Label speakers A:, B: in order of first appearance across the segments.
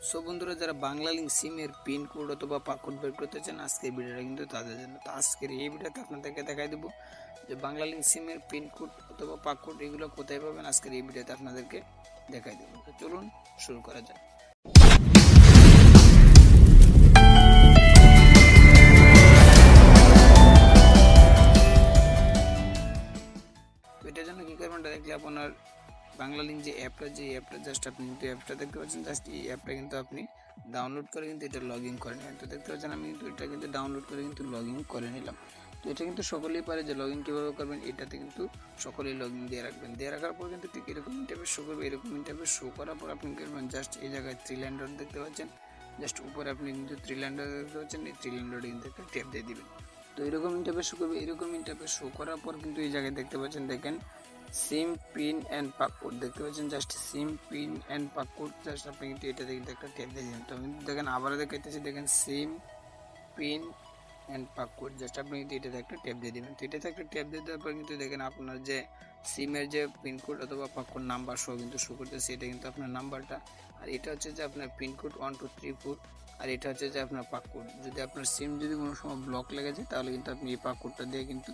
A: So বন্ধুরা, যারা Bangla link সিমের পিন কোড অথবা পাসওয়ার্ড বের করতে চান, আজকের ভিডিওটা কিন্তু তাদের জন্য। তো আজকের এই ভিডিওতে আপনাদেরকে দেখাই দেবো যে বাংলা লিঙ্ক সিমের পিন কোড অথবা পাসওয়ার্ড এগুলো কোথায় পাবেন। আজকের এই ভিডিওতে আপনাদেরকে দেখাই দেবো। তো চলুন শুরু করা যাক। তো এটার জন্য কী করবেন, ডাইরেক্টলি আপনার বাংলা লিঙ্ক যে অ্যাপটা জাস্ট আপনি কিন্তু অ্যাপটা দেখতে পাচ্ছেন, জাস্ট এই অ্যাপটা কিন্তু আপনি ডাউনলোড করে কিন্তু এটা লগ ইন করে নেবেন। তো দেখতে পাচ্ছেন আমি কিন্তু এটা কিন্তু ডাউনলোড করে কিন্তু লগ ইন করে নিলাম। তো এটা কিন্তু সকলেই পারে যে লগ ইন কীভাবে করবেন, এটাতে কিন্তু সকলেই লগ ইন দিয়ে রাখবেন। দিয়ে রাখার পর কিন্তু ঠিক এরকম ইন্টারফেস শো করবে। এরকম ইন্টারফেস শো করার পর আপনি করবেন জাস্ট এই জায়গায় থ্রি লাইন ডট দেখতে পাচ্ছেন, জাস্ট উপরে আপনি কিন্তু থ্রি লাইন ডট দেখতে পাচ্ছেন, এই থ্রি লাইন ডটে কিন্তু একটা ট্যাপ দিয়ে দিবেন। তো এরকম ইন্টারফেস শো করবে। এরকম ইন্টারফেস শো করার পর কিন্তু এই জায়গায় দেখতে পাচ্ছেন, দেখেন সিম পিন অ্যান্ড পাসওয়ার্ড দেখতে পাচ্ছেন, just SIM pin and password just আপনি কিন্তু এটাতে কিন্তু একটা ট্যাপ দিয়ে দিন। তো আমি দেখেন আবারও দেখাইতেছি, দেখেন সিম পিন অ্যান্ড পাসওয়ার্ড জাস্ট আপনি কিন্তু এটাতে একটা ট্যাপ দিয়ে দেবেন। তো এটাতে একটা ট্যাপ দিয়ে দেওয়ার পর কিন্তু দেখেন আপনার যে সিমের যে পিনকোড অথবা পাসওয়ার্ড নাম্বার সহ কিন্তু শো করতেছে, এটা কিন্তু আপনার নাম্বারটা। আর এটা হচ্ছে যে আপনার পিনকোড 1234, আর এটা হচ্ছে যে আপনার পাসওয়ার্ড। যদি আপনার সিম যদি কোনো সময় ব্লক লেগে যায়, তাহলে কিন্তু আপনি এই পাসওয়ার্ডটা দিয়ে কিন্তু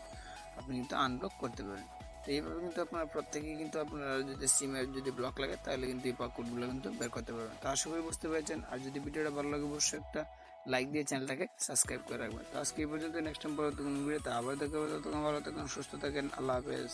A: আপনি কিন্তু আনব্লক করতে পারেন। তো এইভাবে কিন্তু আপনারা প্রত্যেকেই কিন্তু আপনারা যদি সিমের যদি ব্লক লাগে, তাহলে কিন্তু এই পাসওয়ার্ডগুলো কিন্তু বের করতে পারবেন। তো আশা করি বুঝতে পেরেছেন। আর যদি ভিডিওটা ভালো লাগে, অবশ্যই একটা লাইক দিয়ে চ্যানেলটাকে সাবস্ক্রাইব করে রাখবেন। তো আজকে এই পর্যন্ত, নেক্সট টাইম পরবর্তী কোনো ভিডিওতে আবার দেখা হবে। ততক্ষণ ভালো থাকেন, সুস্থ থাকেন, আল্লাহ হাফেজ।